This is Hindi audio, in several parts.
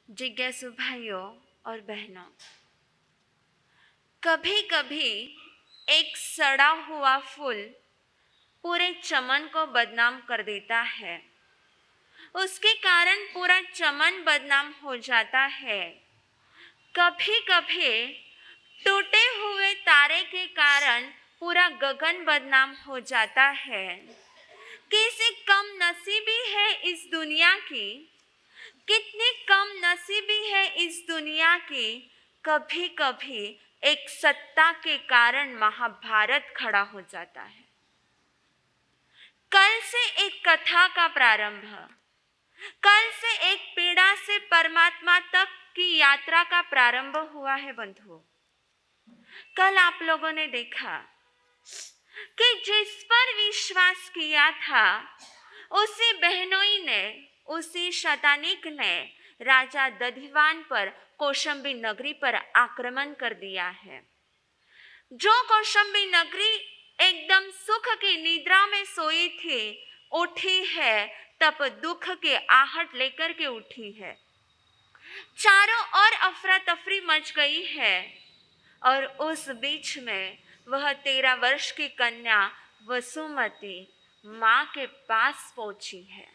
जिज्ञासु भाइयों और बहनों, कभी कभी एक सड़ा हुआ फूल पूरे चमन को बदनाम कर देता है। उसके कारण पूरा चमन बदनाम हो जाता है। कभी कभी टूटे हुए तारे के कारण पूरा गगन बदनाम हो जाता है। कैसे कम नसीबी है इस दुनिया की, कितनी कम नसीबी है इस दुनिया की। कभी कभी एक सत्ता के कारण महाभारत खड़ा हो जाता है। कल से एक कथा का प्रारंभ, कल से एक पीड़ा से परमात्मा तक की यात्रा का प्रारंभ हुआ है बंधुओं। कल आप लोगों ने देखा कि जिस पर विश्वास किया था उसी बहनोई ने, उसी शतानिक ने राजा दधिवान पर, कौशंबी नगरी पर आक्रमण कर दिया है। जो कौशंबी नगरी एकदम सुख की निद्रा में सोई थी, उठी है तब दुख के आहट लेकर के उठी है। चारों ओर अफरा तफरी मच गई है और उस बीच में वह 13 वर्ष की कन्या वसुमती माँ के पास पहुंची है,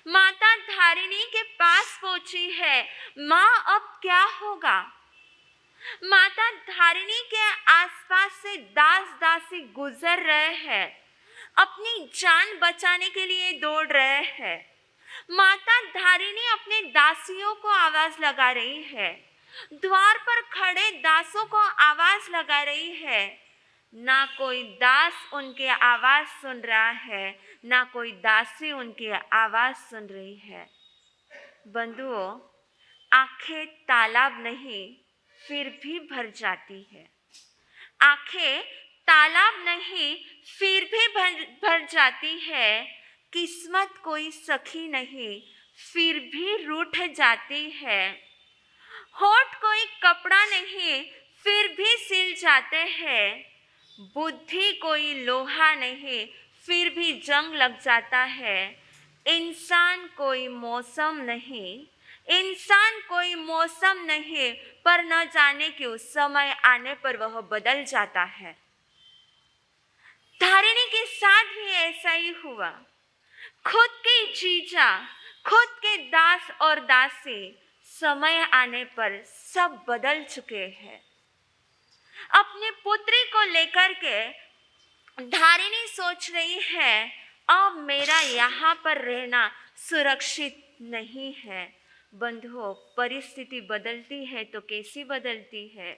माता धारिणी के पास पहुंची है। माँ अब क्या होगा? माता धारिणी के आसपास से दास दासी गुजर रहे हैं, अपनी जान बचाने के लिए दौड़ रहे हैं। माता धारिणी अपने दासियों को आवाज लगा रही है, द्वार पर खड़े दासों को आवाज लगा रही है। ना कोई दास उनकी आवाज सुन रहा है, ना कोई दासी उनकी आवाज सुन रही है। बंधुओं, आंखें तालाब नहीं फिर भी भर जाती है। आंखें तालाब नहीं फिर भी भर जाती है। किस्मत कोई सखी नहीं फिर भी रूठ जाती है। होठ कोई कपड़ा नहीं फिर भी सिल जाते हैं। बुद्धि कोई लोहा नहीं फिर भी जंग लग जाता है। इंसान कोई मौसम नहीं, इंसान कोई मौसम नहीं, पर न जाने क्यों समय आने पर वह बदल जाता है। धारिणी के साथ भी ऐसा ही हुआ। खुद की जीजा, खुद के दास और दासी समय आने पर सब बदल चुके हैं। अपने पुत्री को लेकर के धारिणी सोच रही है, अब मेरा यहाँ पर रहना सुरक्षित नहीं है। बंधुओं, परिस्थिति बदलती है तो कैसी बदलती है।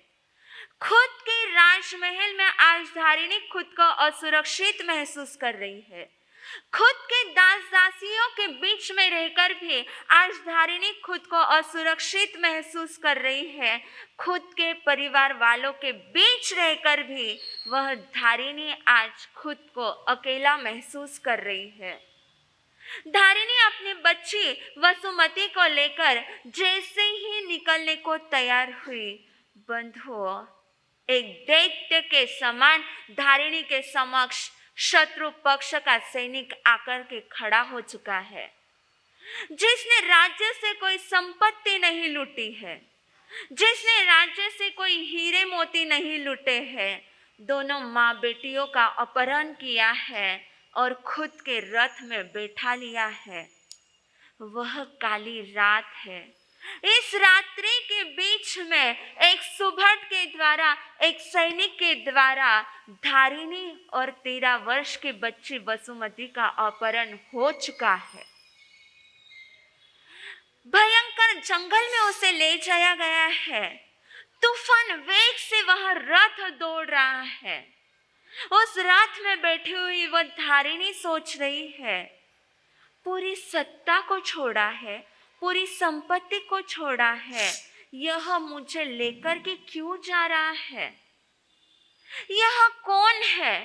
खुद के राजमहल में आज धारिणी खुद को असुरक्षित महसूस कर रही है। खुद के दास दासियों के बीच में रहकर भी आज धारिणी खुद को असुरक्षित महसूस कर रही है। खुद के परिवार वालों के बीच रहकर भी वह धारिणी आज खुद को अकेला महसूस कर रही है। धारिणी अपनी बच्ची वसुमती को लेकर जैसे ही निकलने को तैयार हुई, बंधुओं, एक दैत्य के समान धारिणी के समक्ष शत्रु पक्ष का सैनिक आकर के खड़ा हो चुका है, जिसने राज्य से कोई संपत्ति नहीं लूटी है, जिसने राज्य से कोई हीरे मोती नहीं लूटे हैं। दोनों माँ बेटियों का अपहरण किया है और खुद के रथ में बैठा लिया है। वह काली रात है। इस रात्रि के बीच में एक सुभट के द्वारा, एक सैनिक के द्वारा धारिणी और 13 वर्ष की बच्ची वसुमती का अपहरण हो चुका है। भयंकर जंगल में उसे ले जाया गया है। तूफान वेग से वह रथ दौड़ रहा है। उस रथ में बैठी हुई वह धारिणी सोच रही है, पूरी सत्ता को छोड़ा है, पूरी संपत्ति को छोड़ा है, यह मुझे लेकर के क्यों जा रहा है? यह कौन है?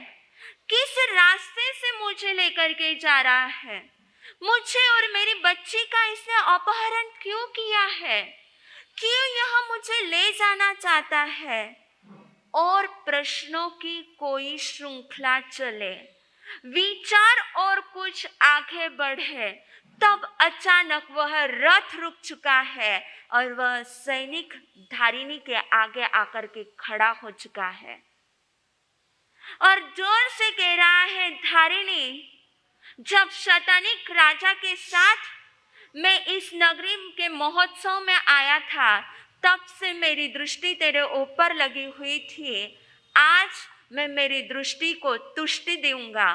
किस रास्ते से मुझे लेकर के जा रहा है? मुझे और मेरी बच्ची का इसने अपहरण क्यों किया है? क्यों यह मुझे ले जाना चाहता है? और प्रश्नों की कोई श्रृंखला चले, विचार और कुछ आगे बढ़े, तब अचानक वह रथ रुक चुका है और वह सैनिक धारिणी के आगे आकर के खड़ा हो चुका है और जोर से कह रहा है, धारिणी, जब शतानिक राजा के साथ मैं इस नगरी के महोत्सव में आया था, तब से मेरी दृष्टि तेरे ऊपर लगी हुई थी। आज मैं मेरी दृष्टि को तुष्टि दूंगा,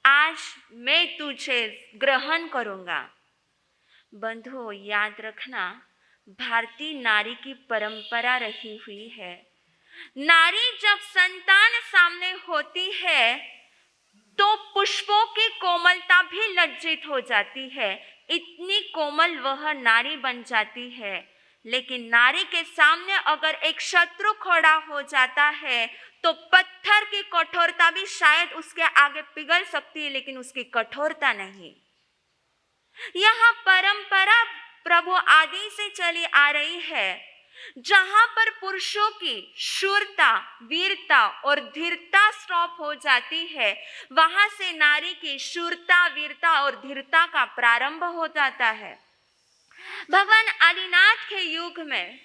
आज मैं तुझे ग्रहण करूंगा। बंधुओं, याद रखना, भारतीय नारी की परंपरा रही हुई है। नारी जब संतान सामने होती है तो पुष्पों की कोमलता भी लज्जित हो जाती है, इतनी कोमल वह नारी बन जाती है। लेकिन नारी के सामने अगर एक शत्रु खड़ा हो जाता है तो पत्थर की कठोरता भी शायद उसके आगे पिघल सकती है, लेकिन उसकी कठोरता नहीं। यह परंपरा प्रभु आदि से चली आ रही है, जहां पर पुरुषों की शूरता, वीरता और धीरता स्टॉप हो जाती है, वहां से नारी की शूरता, वीरता और धीरता का प्रारंभ हो जाता है। भगवान आदिनाथ के युग में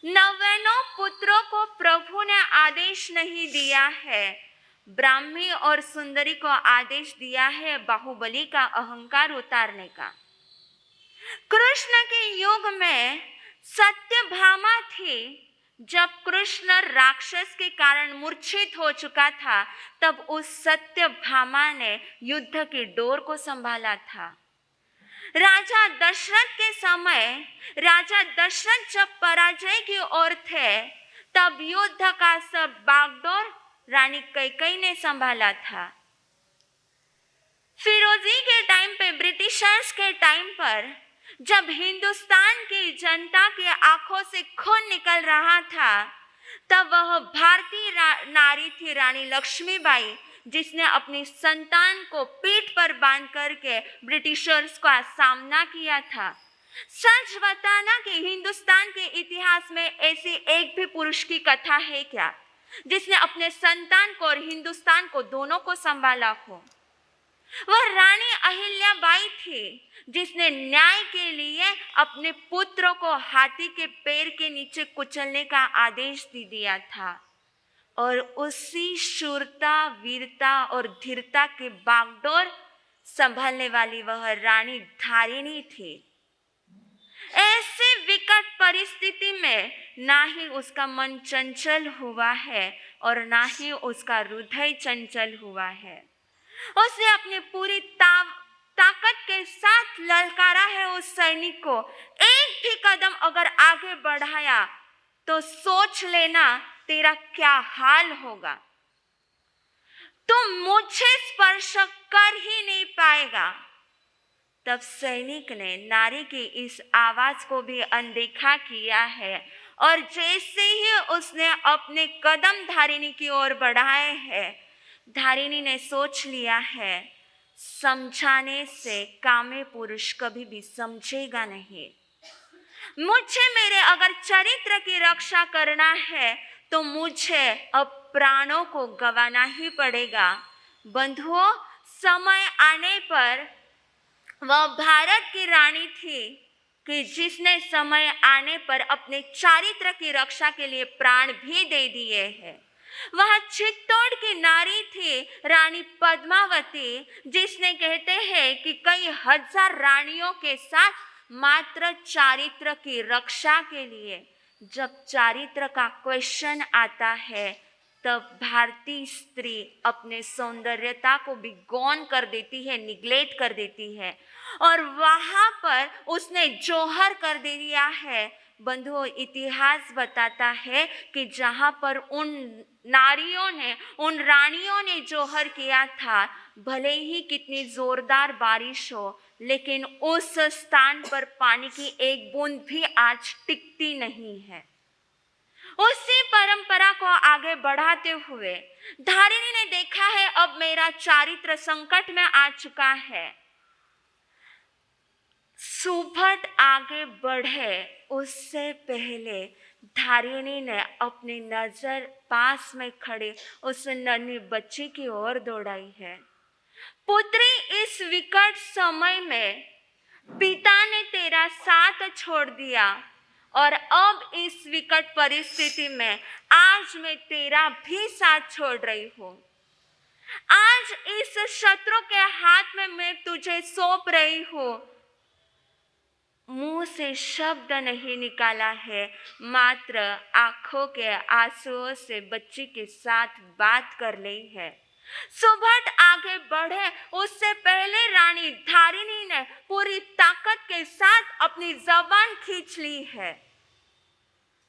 99 पुत्रों को प्रभु ने आदेश नहीं दिया है, ब्राह्मी और सुंदरी को आदेश दिया है बाहुबली का अहंकार उतारने का। कृष्ण के युग में सत्यभामा थी। जब कृष्ण राक्षस के कारण मूर्छित हो चुका था, तब उस सत्यभामा ने युद्ध की डोर को संभाला था। राजा दशरथ के समय राजा दशरथ जब पराजय की ओर थे, तब युद्ध का सब बागडोर रानी कैकेयी ने संभाला था। फिरोजी के टाइम पे, ब्रिटिशर्स के टाइम पर, जब हिंदुस्तान की जनता की आंखों से खून निकल रहा था, तब वह भारतीय नारी थी रानी लक्ष्मीबाई, जिसने अपनी संतान को पीठ पर बांध करके ब्रिटिशर्स का सामना किया था। सच बताना कि हिंदुस्तान के इतिहास में ऐसी एक भी पुरुष की कथा है क्या, जिसने अपने संतान को और हिंदुस्तान को दोनों को संभाला हो? वह रानी अहिल्याबाई थी, जिसने न्याय के लिए अपने पुत्र को हाथी के पैर के नीचे कुचलने का आदेश दे दिया था। और उसी शूरता, वीरता और धीरता के बागडोर संभालने वाली वह रानी धारिणी थी। ऐसे विकट परिस्थिति में ना ही उसका मन चंचल हुआ है और ना ही उसका हृदय चंचल हुआ है। उसने अपनी पूरी ताकत के साथ ललकारा है उस सैनिक को। एक भी कदम अगर आगे बढ़ाया तो सोच लेना तेरा क्या हाल होगा। तुम मुझे स्पर्श कर ही नहीं पाएगा। तब सैनिक ने नारी की इस आवाज को भी अनदेखा किया है और जैसे ही उसने अपने कदम धारिणी की ओर बढ़ाए हैं, धारिणी ने सोच लिया है, समझाने से कामे पुरुष कभी भी समझेगा नहीं। मुझे मेरे अगर चरित्र की रक्षा करना है तो मुझे अब प्राणों को गंवाना ही पड़ेगा। बंधुओं, समय आने पर वह भारत की रानी थी कि जिसने समय आने पर अपने चारित्र की रक्षा के लिए प्राण भी दे दिए हैं। वह चित्तौड़ की नारी थी रानी पद्मावती, जिसने कहते हैं कि कई हजार रानियों के साथ मात्र चारित्र की रक्षा के लिए जब चारित्र का क्वेश्चन आता है, तब भारतीय स्त्री अपने सौंदर्यता को भी गौण कर देती है, निग्लेक्ट कर देती है और वहां पर उसने जौहर कर दिया है। बंधुओं, इतिहास बताता है कि जहां पर उन नारियों ने, उन रानियों ने जौहर किया था, भले ही कितनी जोरदार बारिश हो, लेकिन उस स्थान पर पानी की एक बूंद भी आज टिकती नहीं है। उसी परंपरा को आगे बढ़ाते हुए धारिणी ने देखा है, अब मेरा चारित्र संकट में आ चुका है। सुभट आगे बढ़े उससे पहले धारिणी ने अपनी नजर पास में खड़े उस नन्ही बच्ची की ओर दौड़ाई है। पुत्री, इस विकट समय में पिता ने तेरा साथ छोड़ दिया और अब इस विकट परिस्थिति में आज मैं तेरा भी साथ छोड़ रही हूँ। आज इस शत्रु के हाथ में मैं तुझे सौंप रही हूँ। मुंह से शब्द नहीं निकाला है, मात्र आंखों के आंसुओं से बच्ची के साथ बात कर ली है। सुभट आगे बढ़े उससे पहले रानी धारिणी ने पूरी ताकत के साथ अपनी जबान खींच ली है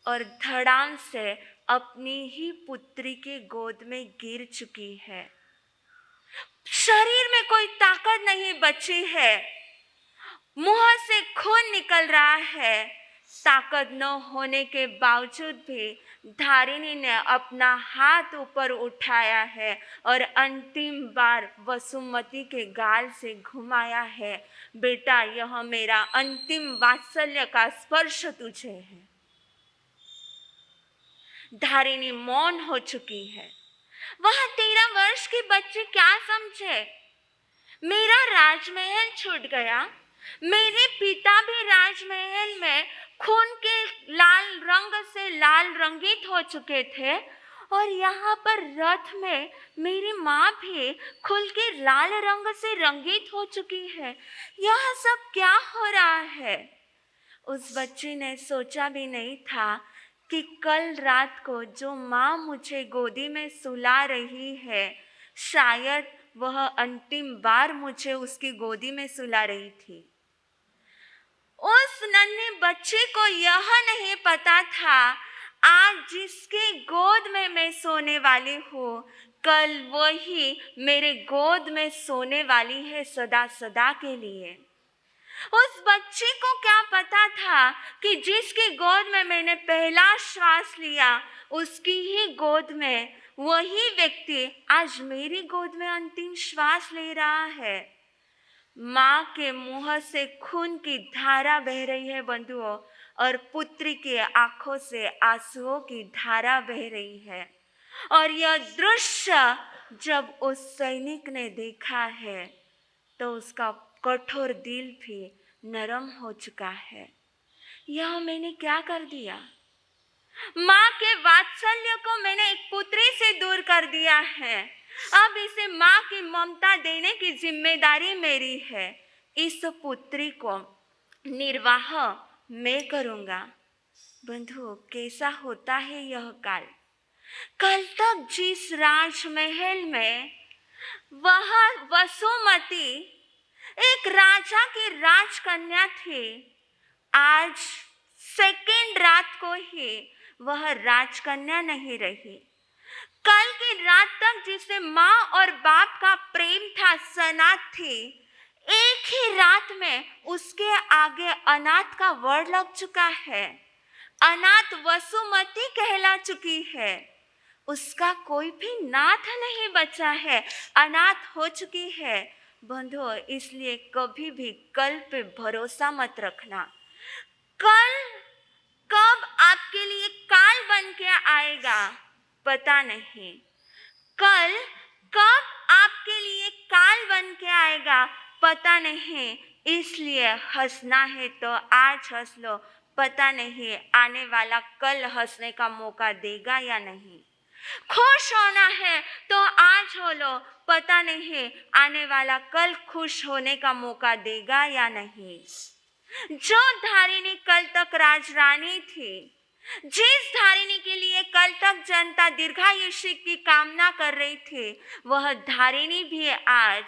और धड़ाम से अपनी ही पुत्री के गोद में गिर चुकी है। शरीर में कोई ताकत नहीं बची है, मुंह से खून निकल रहा है। ताकत न होने के बावजूद भी धारिणी ने अपना हाथ ऊपर उठाया है और अंतिम बार वसुमती के गाल से घुमाया है, बेटा यह मेरा अंतिम वात्सल्य का स्पर्श तुझे है। धारिणी मौन हो चुकी है। वह 13 वर्ष की बच्ची क्या समझे? मेरा राजमहल छूट गया, मेरे पिता भी राजमहल में खून के लाल रंग से लाल रंगित हो चुके थे और यहाँ पर रथ में मेरी माँ भी खुल के लाल रंग से रंगित हो चुकी है। यह सब क्या हो रहा है? उस बच्ची ने सोचा भी नहीं था कि कल रात को जो माँ मुझे गोदी में सुला रही है, शायद वह अंतिम बार मुझे उसकी गोदी में सुला रही थी। उस नन्ही बच्ची को यह नहीं पता था आज जिसके गोद में मैं सोने वाली हूँ, कल वही मेरे गोद में सोने वाली है सदा सदा के लिए। उस बच्ची को क्या पता था कि जिसकी गोद में मैंने पहला श्वास लिया, उसकी ही गोद में वही व्यक्ति आज मेरी गोद में अंतिम श्वास ले रहा है। माँ के मुंह से खून की धारा बह रही है बंधुओं, और पुत्री के आंखों से आंसुओं की धारा बह रही है। और यह दृश्य जब उस सैनिक ने देखा है तो उसका कठोर दिल भी नरम हो चुका है। यह मैंने क्या कर दिया? माँ के वात्सल्य को मैंने एक पुत्री से दूर कर दिया है। अब इसे माँ की ममता देने की जिम्मेदारी मेरी है। इस पुत्री को निर्वाह मैं करूँगा। बंधु, कैसा होता है यह काल? कल तक जिस राजमहल में वह वसुमती एक राजा की राजकन्या थी, आज सेकेंड रात को ही वह राजकन्या नहीं रही। कल की रात तक जिसे माँ और बाप का प्रेम था, सनात थी, एक ही रात में उसके आगे अनाथ का वर्ड लग चुका है। अनाथ वसुमती कहला चुकी है। उसका कोई भी नाथ नहीं बचा है, अनाथ हो चुकी है। बंधुओं, इसलिए कभी भी कल पे भरोसा मत रखना। कल कब आपके लिए काल बन के आएगा पता नहीं। कल कब आपके लिए काल बन के आएगा पता नहीं। इसलिए हंसना है तो आज हंस लो, पता नहीं आने वाला कल हंसने का मौका देगा या नहीं। खुश होना है तो आज हो लो, पता नहीं आने वाला कल खुश होने का मौका देगा या नहीं। जो धारिणी कल तक राजरानी थी, जिस धारिणी के लिए कल तक जनता दीर्घायुष्य की कामना कर रही थी, वह धारिणी भी आज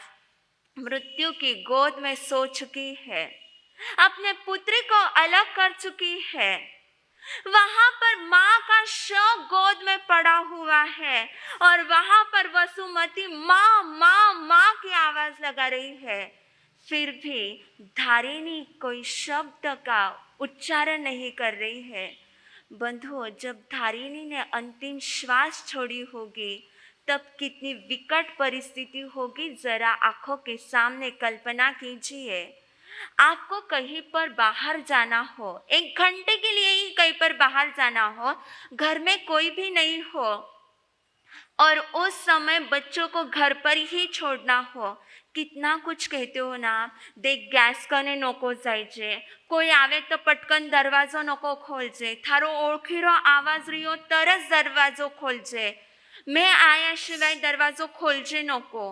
मृत्यु की गोद में सो चुकी है, अपने पुत्री को अलग कर चुकी है। वहां पर माँ का शव गोद में पड़ा हुआ है और वहां पर वसुमती माँ माँ माँ की आवाज लगा रही है। फिर भी धारिणी कोई शब्द का उच्चारण नहीं कर रही है। बंधुओं, जब धारिणी ने अंतिम श्वास छोड़ी होगी तब कितनी विकट परिस्थिति होगी, जरा आंखों के सामने कल्पना कीजिए। आपको कहीं पर बाहर जाना हो, 1 घंटे के लिए ही कहीं पर बाहर जाना हो, घर में कोई भी नहीं हो और उस समय बच्चों को घर पर ही छोड़ना हो, कितना कुछ कहते हो ना आप. देख गॅस कने नको जायचे, કોઈ આવે તો પટકન દરવાજો नको ખોલજે, થારો ઓળખીરો આવાજ રહ્યો તરત દરવાજો ખોલજે, मैं आया शिवाय दरवाजो खोलजे नको.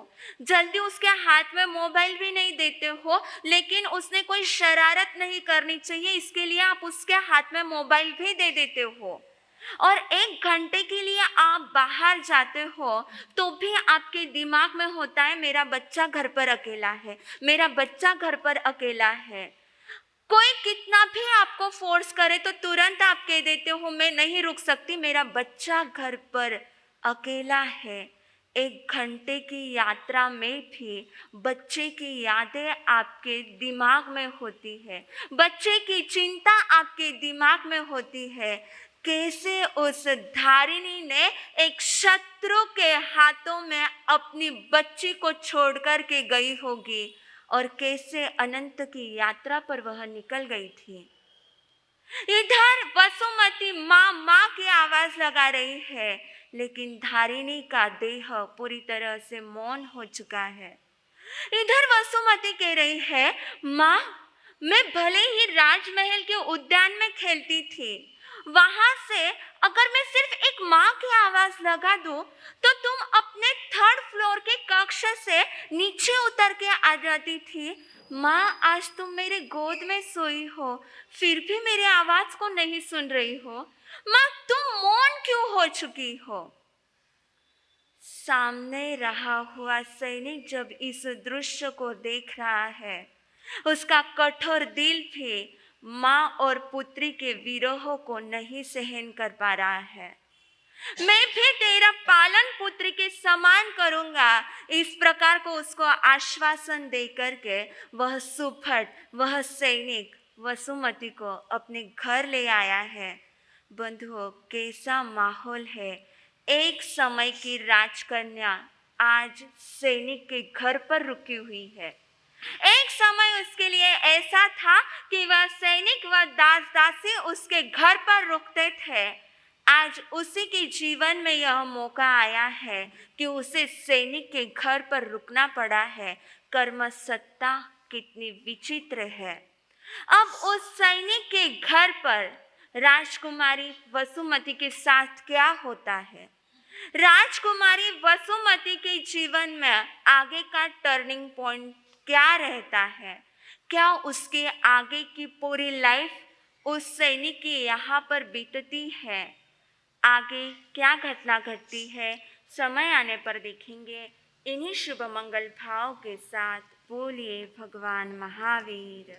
जल्दी उसके हाथ में मोबाइल भी नहीं देते हो, लेकिन उसने कोई शरारत नहीं करनी चाहिए इसके लिए आप उसके हाथ में मोबाइल भी दे देते हो. और 1 घंटे के लिए आप बाहर जाते हो तो भी आपके दिमाग में होता है मेरा बच्चा घर पर अकेला है, मेरा बच्चा घर पर अकेला है. कोई कितना भी आपको फोर्स करे तो तुरंत आप कह देते हो मैं नहीं रुक सकती, मेरा बच्चा घर पर अकेला है. 1 घंटे की यात्रा में भी बच्चे की यादें आपके दिमाग में होती है, बच्चे की चिंता आपके दिमाग में होती है. कैसे उस धारिणी ने एक शत्रु के हाथों में अपनी बच्ची को छोड़कर के गई होगी और कैसे अनंत की यात्रा पर वह निकल गई थी. इधर वसुमती माँ माँ की आवाज लगा रही है, लेकिन धारिणी का देह पूरी तरह से मौन हो चुका है. इधर वसुमती कह रही है माँ, मैं भले ही राजमहल के उद्यान में खेलती थी, वहां से अगर मैं सिर्फ एक माँ की आवाज लगा दूं तो तुम अपने 3rd फ्लोर के कक्ष से नीचे उतर के आ जाती थी. माँ, आज तुम मेरे गोद में सोई हो, फिर भी मेरे आवाज को नहीं सुन रही हो. माँ, तुम मौन क्यों हो चुकी हो. सामने रहा हुआ सैनिक जब इस दृश्य को देख रहा है, उसका कठोर दिल भी माँ और पुत्री के विरह को नहीं सहन कर पा रहा है. मैं भी तेरा पालन पुत्री के समान करूंगा, इस प्रकार को उसको आश्वासन दे करके वह सुफट, वह सैनिक वसुमती को अपने घर ले आया है. बंधुओं, कैसा माहौल है. एक समय की राजकन्या आज सैनिक के घर पर रुकी हुई है. एक समय उसके लिए ऐसा था कि वह सैनिक व दास दासी उसके घर पर रुकते थे. आज उसी के जीवन में यह मौका आया है कि उसे सैनिक के घर पर रुकना पड़ा है. कर्म सत्ता कितनी विचित्र है. अब उस सैनिक के घर पर राजकुमारी वसुमती के साथ क्या होता है. राजकुमारी वसुमती के जीवन में आगे का टर्निंग पॉइंट क्या रहता है. क्या उसके आगे की पूरी लाइफ उस सैनिक के यहाँ पर बीतती है. आगे क्या घटना घटती है, समय आने पर देखेंगे. इन्हीं शुभ मंगल भाव के साथ बोलिए भगवान महावीर.